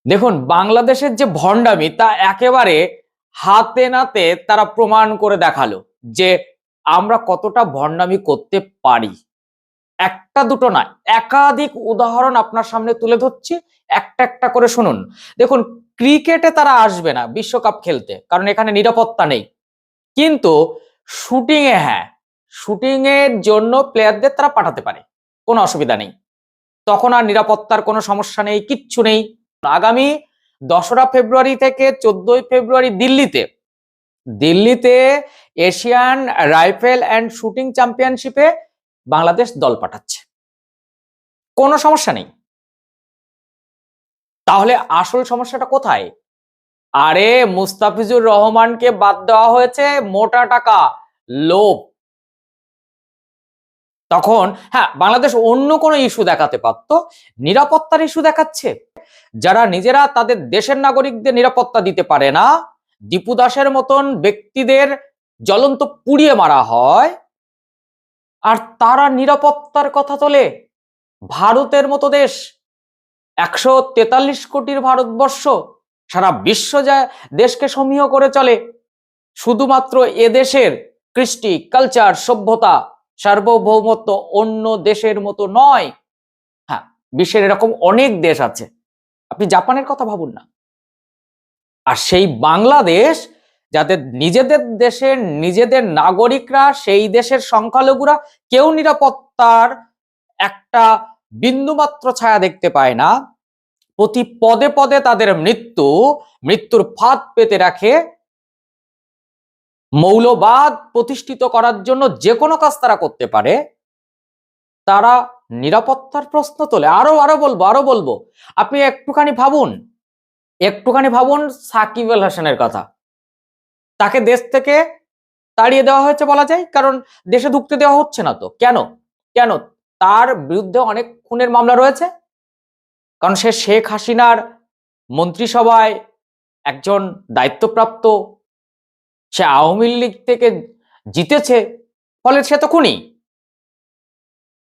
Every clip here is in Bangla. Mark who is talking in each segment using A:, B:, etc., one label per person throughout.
A: দেখুন, বাংলাদেশের যে ভণ্ডামি তা একেবারে হাতে নাতে তারা প্রমাণ করে দেখালো যে আমরা কতটা ভণ্ডামি করতে পারি। একটা দুটো না, একাধিক উদাহরণ আপনার সামনে তুলে ধরছি, একটা একটা করে শুনুন। দেখুন, ক্রিকেটে তারা আসবে না বিশ্বকাপ খেলতে, কারণ এখানে নিরাপত্তা নেই। কিন্তু শুটিং এ হ্যাঁ, শুটিং এর জন্য প্লেয়ারদের তারা পাঠাতে পারে, কোনো অসুবিধা নেই। তখন আর নিরাপত্তার কোনো সমস্যা নেই, কিচ্ছু নেই। আগামী 2রা ফেব্রুয়ারি থেকে 14ই ফেব্রুয়ারি দিল্লিতে দিল্লিতে এশিয়ান রাইফেল অ্যান্ড শুটিং চ্যাম্পিয়নশিপে বাংলাদেশ দল পাঠাচ্ছে, কোনো সমস্যা নেই। তাহলে আসল সমস্যাটা কোথায়? আরে মুস্তাফিজুর রহমানকে বাদ দেওয়া হয়েছে মোটা টাকা, লোভ। তখন হ্যাঁ, বাংলাদেশ অন্য কোনো ইস্যু দেখাতে পারতো, নিরাপত্তার ইস্যু দেখাচ্ছে। যারা নিজেরা তাদের দেশের নাগরিকদের নিরাপত্তা দিতে পারে না, দীপু দাসের মতন ব্যক্তিদের জ্বলন্ত পুড়িয়ে মারা হয়, আর তারা নিরাপত্তার কথা তোলে। ভারতের মতো দেশ, 143 কোটির ভারতবর্ষ, সারা বিশ্ব যা দেশকে সমীহ করে চলে, শুধুমাত্র এদেশের কৃষ্টি, কালচার, সভ্যতা, সার্বভৌমত্ব অন্য দেশের মতো নয়। হ্যাঁ, বিশ্বের এরকম অনেক দেশ আছে, আপনি জাপানের কথা ভাবুন না। আর সেই বাংলাদেশ, যাদের নিজেদের দেশের নিজেদের নাগরিকরা, সেই দেশের সংখ্যালঘুরা কেউ নিরাপত্তার একটা বিন্দুমাত্র ছায়া দেখতে পায় না, প্রতি পদে পদে তাদের মৃত্যুর ফাঁদ পেতে রাখে, মৌলবাদ প্রতিষ্ঠিত করার জন্য যে কোনো কাজ তারা করতে পারে, তারা নিরাপত্তার প্রশ্ন তোলে। আরো বলবো, আপনি একটুখানি ভাবুন সাকিব আল হাসানের কথা। তাকে দেশ থেকে তাড়িয়ে দেওয়া হয়েছে বলা যায়, কারণ দেশে ঢুকতে দেওয়া হচ্ছে না। তো কেন? কেন? তার বিরুদ্ধে অনেক খুনের মামলা রয়েছে, কারণ সে শেখ হাসিনার মন্ত্রিসভায় একজন দায়িত্বপ্রাপ্ত, সে আওয়ামী লীগ থেকে জিতেছে, ফলে সে তো খুনি।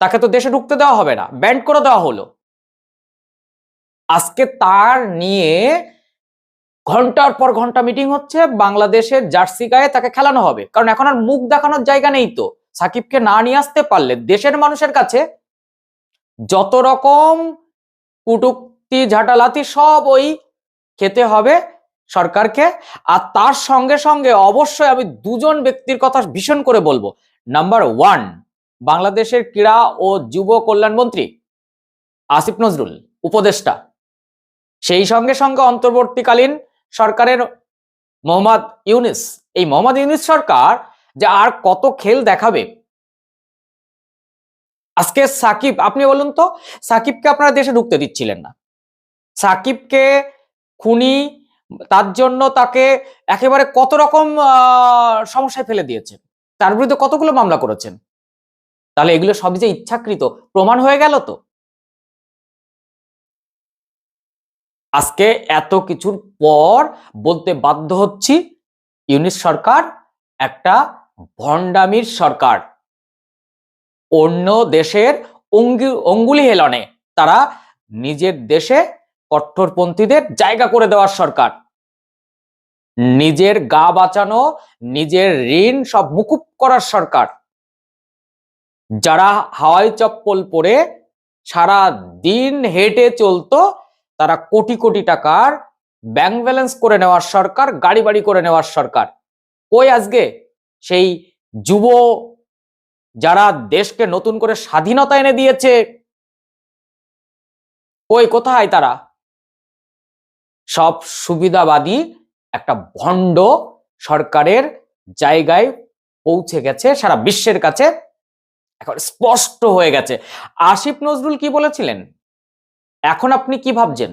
A: তাকে তো দেশে ঢুকতে দেওয়া হবে না, ব্যান্ড করে দেওয়া হলো। আজকে তার নিয়ে ঘন্টার পর ঘন্টা মিটিং হচ্ছে, বাংলাদেশের জার্সি গায়ে তাকে খেলানো হবে, কারণ এখন আর মুখ দেখানোর জায়গা নেই। তো সাকিবকে না নিয়ে আসতে পারলে দেশের মানুষের কাছে যত রকম কুটুক্তি ঝাঁটালাতি সব ওই খেতে হবে সরকারকে। আর তার সঙ্গে সঙ্গে অবশ্যই আমি দুজন ব্যক্তির কথা ভীষণ করে বলবো। নাম্বার 1, বাংলাদেশের ক্রীড়া ও যুব কল্যাণ মন্ত্রী আসিফ নজরুল, উপদেষ্টা। সেই সঙ্গে সঙ্গে অন্তর্বর্তীকালীন সরকারের মোহাম্মদ ইউনিস। এই মোহাম্মদ ইউনিস সরকার যে আর কত খেল দেখাবে। আজকে সাকিব, আপনি বলুন তো, সাকিবকে আপনারা দেশে ঢুকতে দিচ্ছিলেন না, সাকিবকে খুনি, তার জন্য তাকে একেবারে কত রকম সমস্যায় ফেলে দিয়েছেন, তার বিরুদ্ধে কতগুলো মামলা করেছেন। তাহলে এগুলো সবই যে ইচ্ছাকৃত প্রমাণ হয়ে গেল। তো আজকে এত কিছুর পর বলতে বাধ্য হচ্ছি, ইউনিস সরকার একটা ভণ্ডামির সরকার। অন্য দেশের অঙ্গুলি হেলনে তারা নিজের দেশে কট্টরপন্থীদের জায়গা করে দেওয়ার সরকার। নিজের গা বাঁচানো, নিজের ঋণ সব মুকুব করার সরকার। যারা হাওয়াই চপ্পল পরে সারা দিন হেঁটে চলতো, তারা কোটি কোটি টাকার ব্যাংক ব্যালেন্স করে নেওয়ার সরকার, গাড়ি বাড়ি করে নেওয়ার সরকার। কই আজকে সেই যুব যারা দেশকে নতুন করে স্বাধীনতা এনে দিয়েছে, কোথায় তারা? সব সুবিধাবাদী একটা ভণ্ড সরকারের জায়গায় পৌঁছে গেছে, সারা বিশ্বের কাছে এখন স্পষ্ট হয়ে গেছে। আসিফ নজরুল কি বলেছিলেন, এখন আপনি কি ভাবছেন?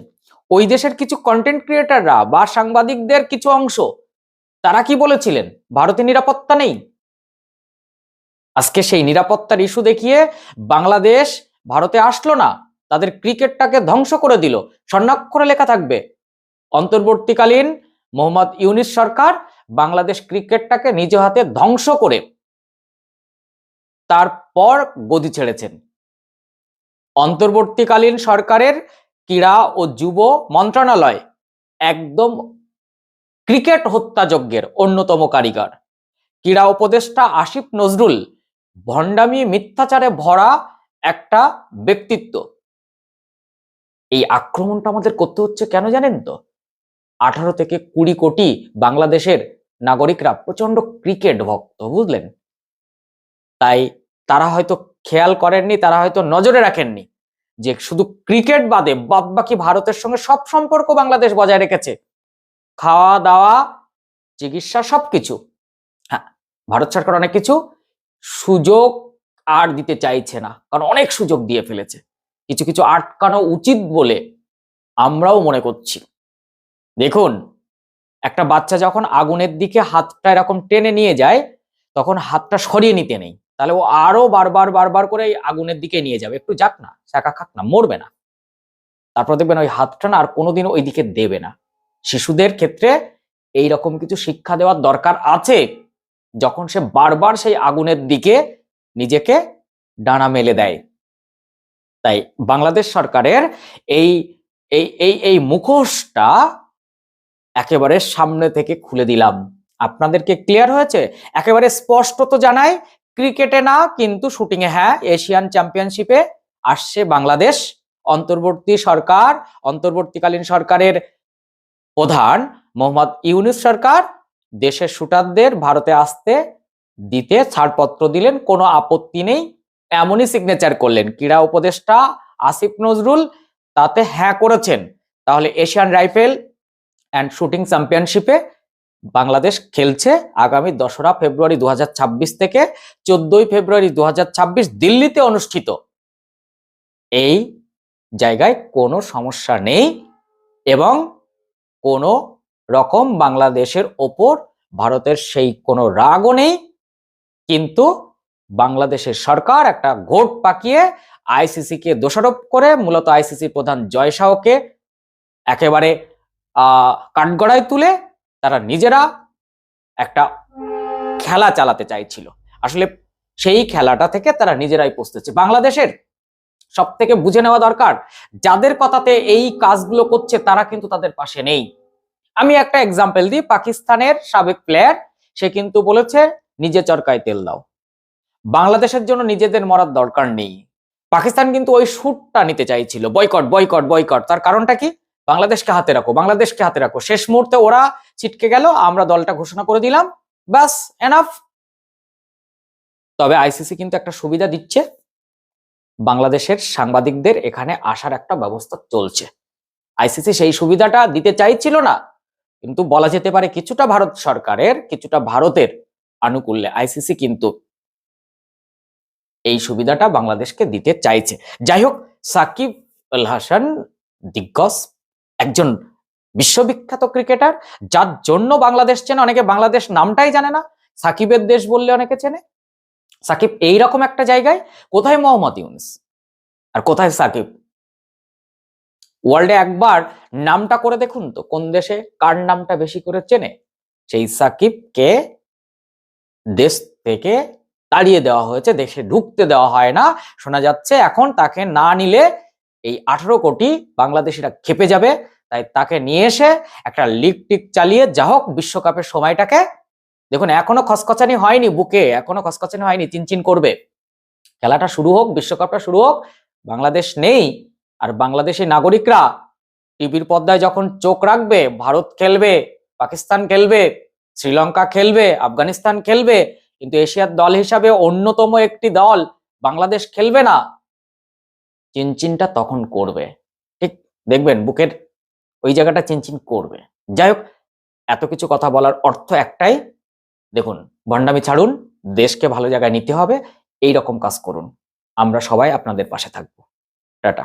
A: ওই দেশের কিছু কন্টেন্ট ক্রিয়েটাররা বা সাংবাদিকদের কিছু অংশ, তারা কি বলেছিলেন ভারতে নিরাপত্তা নেই? আজকে সেই নিরাপত্তার ইস্যু দেখিয়ে বাংলাদেশ ভারতে আসলো না, তাদের ক্রিকেটটাকে ধ্বংস করে দিল। স্বর্ণাক্ষরে লেখা থাকবে, অন্তর্বর্তীকালীন মোহাম্মদ ইউনিস সরকার বাংলাদেশ ক্রিকেটটাকে নিজ হাতে ধ্বংস করে তারপর গদি ছেড়েছেন। অন্তর্বর্তীকালীন সরকারের ক্রীড়া ও যুব মন্ত্রণালয় একদম ক্রিকেট হত্যাযজ্ঞের অন্যতম কারিগর। ক্রীড়া উপদেষ্টা আসিফ নজরুল ভণ্ডামি মিথ্যাচারে ভরা একটা ব্যক্তিত্ব। এই আক্রমণটা আমাদের করতে হচ্ছে কেন জানেন তো? 18 থেকে 20 কোটি বাংলাদেশের নাগরিকরা প্রচন্ড ক্রিকেট ভক্ত, বুঝলেন? তাই তারা হয়তো খেয়াল করেননি, তারা হয়তো নজরে রাখেননি যে শুধু ক্রিকেট বাদে বাদ বাকি ভারতের সঙ্গে সব সম্পর্ক বাংলাদেশ বজায় রেখেছে, খাওয়া দাওয়া, চিকিৎসা, সবকিছু। হ্যাঁ, ভারত সরকার অনেক কিছু সুযোগ আর দিতে চাইছে না, কারণ অনেক সুযোগ দিয়ে ফেলেছে। কিছু কিছু আটকানো উচিত বলে আমরাও মনে করছি। দেখুন, একটা বাচ্চা যখন আগুনের দিকে হাতটা এরকম টেনে নিয়ে যায়, তখন হাতটা সরিয়ে নিতে নেই, তাহলে ও আরো বারবার বারবার করে এই আগুনের দিকে নিয়ে যাবে। একটু যাক না, শাখা খাক না, মরবে না। তারপর দেখবেন ওই হাতটা না আর কোনোদিন ওই দিকে দেবে না। শিশুদের ক্ষেত্রে এইরকম কিছু শিক্ষা দেওয়ার দরকার আছে, যখন সে বারবার সেই আগুনের দিকে নিজেকে ডানা মেলে দেয়। তাই বাংলাদেশ সরকারের এই এই এই এই মুখোশটা একেবারে সামনে থেকে খুলে দিলাম। আপনাদেরকে ক্লিয়ার হয়েছে? একেবারে স্পষ্ট তো জানাই, ক্রিকেটে না কিন্তু শুটিং এ হ্যাঁ, এশিয়ান চ্যাম্পিয়নশিপে আসছে বাংলাদেশ। অন্তর্বর্তীকালীন সরকারের প্রধান মোহাম্মদ ইউনূস সরকার দেশের শুটারদের ভারতে আসতে দিতে ছাড়পত্র দিলেন, কোনো আপত্তি নেই, এমনই সিগনেচার করলেন। ক্রীড়া উপদেষ্টা আসিফ নজরুল তাতে হ্যাঁ করেছেন। তাহলে এশিয়ান রাইফেল অ্যান্ড শুটিং চ্যাম্পিয়নশিপে বাংলাদেশ খেলছে আগামী 2রা ফেব্রুয়ারি 2026 থেকে 14ই ফেব্রুয়ারি 2026 দিল্লিতে অনুষ্ঠিত। এই জায়গায় কোনো সমস্যা নেই এবং কোনো রকম বাংলাদেশের ওপর ভারতের সেই কোনো রাগও নেই। কিন্তু বাংলাদেশের সরকার একটা ঘোট পাকিয়ে আইসিসি কে দোষারোপ করে, মূলত আইসিসি প্রধান জয় শাহকে একেবারে কাঠগড়ায় তুলে তারা নিজেরা একটা খেলা চালাতে চাইছিল। আসলে সেই খেলাটা থেকে তারা নিজেরাই পস্তেছে। বাংলাদেশের সব থেকে বুঝে নেওয়া দরকার, যাদের কথাতে এই কাজগুলো করছে তারা কিন্তু তাদের পাশে নেই। আমি একটা এক্সাম্পল দিই, পাকিস্তানের সাবেক প্লেয়ার, সে কিন্তু বলেছে নিজে চরকায় তেল দাও, বাংলাদেশের জন্য নিজেদের মরার দরকার নেই। পাকিস্তান কিন্তু ওই শুটটা নিতে চাইছিল, বয়কট বয়কট বয়কট। তার কারণটা কি? বাংলাদেশকে হাতে রাখো, বাংলাদেশকে হাতে রাখো। শেষ মুহূর্তে ওরা ছিটকে গেল, আমরা দলটা ঘোষণা করে দিলাম, ব্যাস, এনাফ। তবে আইসিসি কিন্তু একটা সুবিধা দিচ্ছে, বাংলাদেশের সাংবাদিকদের এখানে আসার একটা ব্যবস্থা চলছে। আইসিসি সেই সুবিধাটা দিতে চাইছিল না, কিন্তু বলা যেতে পারে কিছুটা ভারত সরকারের, কিছুটা ভারতের আনুকূল্যে আইসিসি কিন্তু এই সুবিধাটা বাংলাদেশকে দিতে চাইছে। যাই হোক, সাকিব আল হাসান দিগ্গজ, একজন বিশ্ববিখ্যাত ক্রিকেটার, যার জন্য বাংলাদেশ চেনে। অনেকে বাংলাদেশ নামটাই জানে না, সাকিবের দেশ বললে অনেকে চেনে। সাকিব এইরকম একটা জায়গায়, কোথায় মোহাম্মদ ইউনূস আর কোথায় সাকিব? ওয়ার্ল্ডে একবার নামটা করে দেখুন তো, কোন দেশে কার নামটা বেশি করে চেনে। সেই সাকিবকে দেশ থেকে তাড়িয়ে দেওয়া হয়েছে, দেশে ঢুকতে দেওয়া হয় না। শোনা যাচ্ছে এখন তাকে না নিলে এই 18 কোটি বাংলাদেশিরা খেপে যাবে। তাই তাকে নিয়ে এসে একটা লিগ টিক চালিয়ে যা হোক বিশ্বকাপের সময়টাকে, দেখুন এখনো খসখসানি হয়নি বুকে, এখনো খসখসানি হয়নি, চিনচিন করবে। খেলাটা শুরু হোক, বিশ্বকাপটা শুরু হোক, বাংলাদেশ নেই। আর বাংলাদেশি নাগরিকরা টিভির পর্দায় যখন চোখ রাখবে, ভারত খেলবে, পাকিস্তান খেলবে, শ্রীলঙ্কা খেলবে, আফগানিস্তান খেলবে, কিন্তু এশিয়ার দল হিসাবে অন্যতম একটি দল বাংলাদেশ খেলবে না, চিনচিনটা তখন করবে। ঠিক দেখবেন বুকের ওই জায়গাটা চিনচিন করবে। যাই হোক, এত কিছু কথা বলার অর্থ একটাই, দেখুন ভণ্ডামি ছাড়ুন, দেশকে ভালো জায়গায় নিতে হবে, এই রকম কাজ করুন। আমরা সবাই আপনাদের পাশে থাকবো।